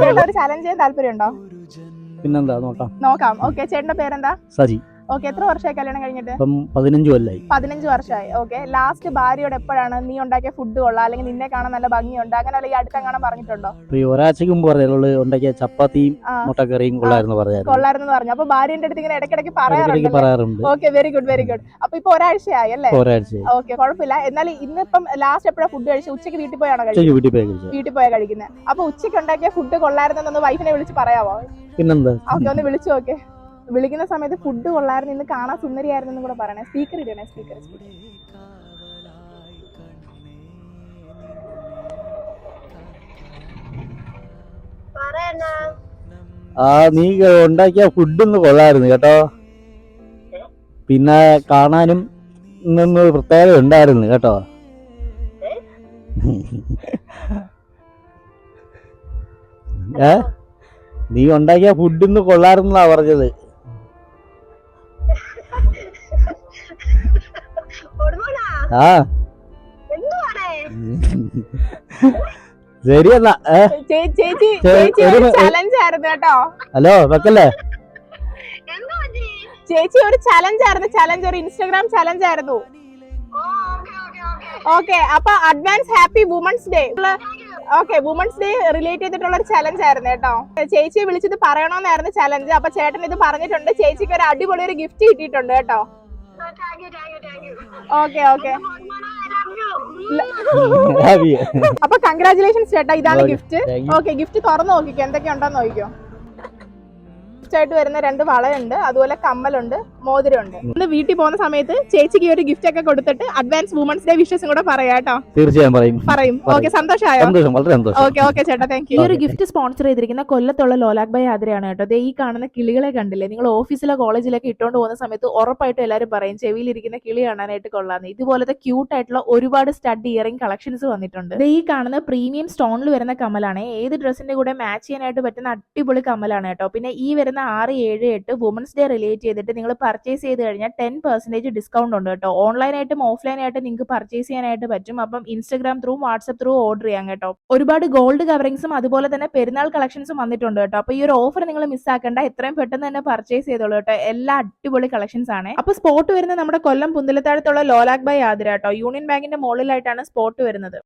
ചേട്ടാ ഒരു ചലഞ്ച് ചെയ്യാൻ താല്പര്യമുണ്ടോ? പിന്നെന്താ നോക്കാം. ഓക്കെ, ചേട്ടന്റെ പേരെന്താ? സജി. ഓക്കെ, എത്ര വർഷമായി കല്യാണം കഴിഞ്ഞിട്ട്? 15 കൊല്ലായി. 15 വർഷമായി. ഓക്കെ, ലാസ്റ്റ് ഭാര്യയോട് എപ്പോഴാണ് നീ ഉണ്ടാക്കിയ ഫുഡ് കൊള്ളാം, അല്ലെങ്കിൽ നിന്നെ കാണാൻ നല്ല ഭംഗിയുണ്ട്, അങ്ങനെ അല്ലെങ്കിൽ അടുത്തെങ്ങാനും പറഞ്ഞിട്ടുണ്ടോ? ഒരാഴ്ചക്ക് മുമ്പ് പറഞ്ഞോളൂ ഉണ്ടാക്കിയ ചപ്പാത്തിയും മുട്ടക്കറിയും കൊള്ളായിരുന്നു പറഞ്ഞു. അപ്പൊ ഭാര്യന്റെ അടുത്ത് ഇങ്ങനെ ഇടയ്ക്കിടയ്ക്ക് പറയാറുണ്ട്. Okay, very good very good. അപ്പൊ ഇപ്പൊ ഒരാഴ്ചയായി അല്ലേ? ഓക്കെ, കുഴപ്പമില്ല. എന്നാൽ ഇന്നിപ്പം ലാസ്റ്റ് എപ്പോഴാണ് ഫുഡ് കഴിച്ചത്? ഉച്ചക്ക് വീട്ടിൽ പോയാണോ കഴിച്ചത്? വീട്ടിൽ പോയാ കഴിക്കുന്നത്. അപ്പൊ ഉച്ചക്ക് ഉണ്ടാക്കിയ ഫുഡ് കൊള്ളായിരുന്നെന്ന് വൈഫിനെ വിളിച്ച് പറയാമോ? പിന്നെന്താ? ഓക്കെ, ഒന്ന് വിളിച്ചു നോക്കെ. വിളിക്കുന്ന സമയത്ത് ഫുഡ് കൊള്ളായിരുന്നു, ഇന്ന് കാണാൻ സുന്ദരിയായിരുന്നു കൂടെ പറയണേ. സ്പീക്കർ ഇടണേ, സ്പീക്കർ. നീ ഉണ്ടാക്കിയ ഫുഡ് ഒന്ന് കൊള്ളായിരുന്നു കേട്ടോ. പിന്നെ കാണാനും ഇന്നൊന്ന് പ്രത്യേകത ഉണ്ടായിരുന്നു കേട്ടോ. നീ ഉണ്ടാക്കിയ ഫുഡ് ഒന്ന് കൊള്ളായിരുന്നാ പറഞ്ഞത്. ശരിയെന്നാ. ഹലോ വെക്കല്ലേ? ചേച്ചി ഒരു ചലഞ്ച് ആയിരുന്നു, ഒരു ഇൻസ്റ്റാഗ്രാം ചലഞ്ച് ആയിരുന്നു. ഓക്കെ, അപ്പൊ advance happy women's day. Okay, women's day relate ചെയ്തിട്ടുള്ള ഒരു ചലഞ്ച് ആയിരുന്നു കേട്ടോ. ചേച്ചിയെ വിളിച്ചത് പറയണമെന്നായിരുന്നു ചലഞ്ച്. അപ്പൊ ചേട്ടൻ ഇത് പറഞ്ഞിട്ടുണ്ട്. ചേച്ചിക്ക് ഒരു അടിപൊളി ഒരു ഗിഫ്റ്റ് കിട്ടിയിട്ടുണ്ട് കേട്ടോ. ഓക്കെ ഓക്കെ, അപ്പൊ കൺഗ്രാചുലേഷൻസ് ചേട്ടാ, ഇതാണ് ഗിഫ്റ്റ്. ഓക്കെ, ഗിഫ്റ്റ് തുറന്നു നോക്കിക്കോ എന്തൊക്കെയുണ്ടെന്ന് നോക്കിക്കോ. ആയിട്ട് വരുന്ന 2 വളയുണ്ട്, അതുപോലെ കമ്മലുണ്ട്, മോതിരമുണ്ട്. ഇന്ന് വീട്ടിൽ പോകുന്ന സമയത്ത് ചേച്ചിക്ക് ഒരു ഗിഫ്റ്റ് ഒക്കെ കൊടുത്തിട്ട് അഡ്വാൻസ് വുമൻസ് ഡേ വിഷസും കൂടെ പറയാട്ടോ. തീർച്ചയായും പറയും. ഓക്കെ, സന്തോഷമായോ? ഓക്കെ ഓക്കെ ചേട്ടാ, താങ്ക് യു. ഈ ഒരു ഗിഫ്റ്റ് സ്പോൺസർ ചെയ്തിരിക്കുന്ന കൊല്ലത്തുള്ള ലോലാക് ബൈ ആതിരയാണ് കേട്ടോ. ഈ കാണുന്ന കിളികളെ കണ്ടില്ലേ? നിങ്ങൾ ഓഫീസിലോ കോളേജിലൊക്കെ ഇട്ടുകൊണ്ട് പോകുന്ന സമയത്ത് ഉറപ്പായിട്ടും എല്ലാവരും പറയും ചെവിയിലിരിക്കുന്ന കിളി കാണാനായിട്ട് കൊള്ളാന്ന്. ഇതുപോലത്തെ ക്യൂട്ട് ആയിട്ടുള്ള ഒരുപാട് സ്റ്റഡ് ഇയറിംഗ് കളക്ഷൻസ് വന്നിട്ടുണ്ട്. ഈ കാണുന്ന പ്രീമിയം സ്റ്റോണിൽ വരുന്ന കമ്മലാണ്. ഏത് ഡ്രസ്സിന്റെ കൂടെ മാച്ച് ചെയ്യാനായിട്ട് പറ്റുന്ന അടിപൊളി കമ്മലാണ് കേട്ടോ. പിന്നെ ഈ വരുന്ന 6, 7, 8 വുമൻസ് ഡേ റിലേറ്റ് ചെയ്തിട്ട് നിങ്ങൾ പർച്ചേസ് ചെയ്ത് കഴിഞ്ഞാൽ 10% ഡിസ്കൗണ്ട് ഉണ്ട് കേട്ടോ. ഓൺലൈനായിട്ടും ഓഫ്ലൈനായിട്ടും നിങ്ങൾക്ക് പർച്ചേസ് ചെയ്യാനായിട്ട് പറ്റും. അപ്പം Instagram through, WhatsApp through order ചെയ്യാം കേട്ടോ. ഒരുപാട് ഗോൾഡ് കവറിങ്സും അതുപോലെ തന്നെ പെരുന്നാൾ കളക്ഷൻസും വന്നിട്ടുണ്ട് കേട്ടോ. അപ്പൊ ഈ ഒരു ഓഫർ നിങ്ങൾ മിസ്സാക്കേണ്ട, എത്രയും പെട്ടെന്ന് തന്നെ പർച്ചേസ് ചെയ്തോളൂ കേട്ടോ. എല്ലാ അടിപൊളി കളക്ഷൻസ് ആണ്. അപ്പൊ സ്പോട്ട് വരുന്നത് നമ്മുടെ കൊല്ലം പുന്തലത്താഴത്തുള്ള ലോലാക് ബൈ ആതിര കേട്ടോ. യൂണിയൻ ബാങ്കിന്റെ മുകളിലായിട്ടാണ് സ്പോട്ട് വരുന്നത്.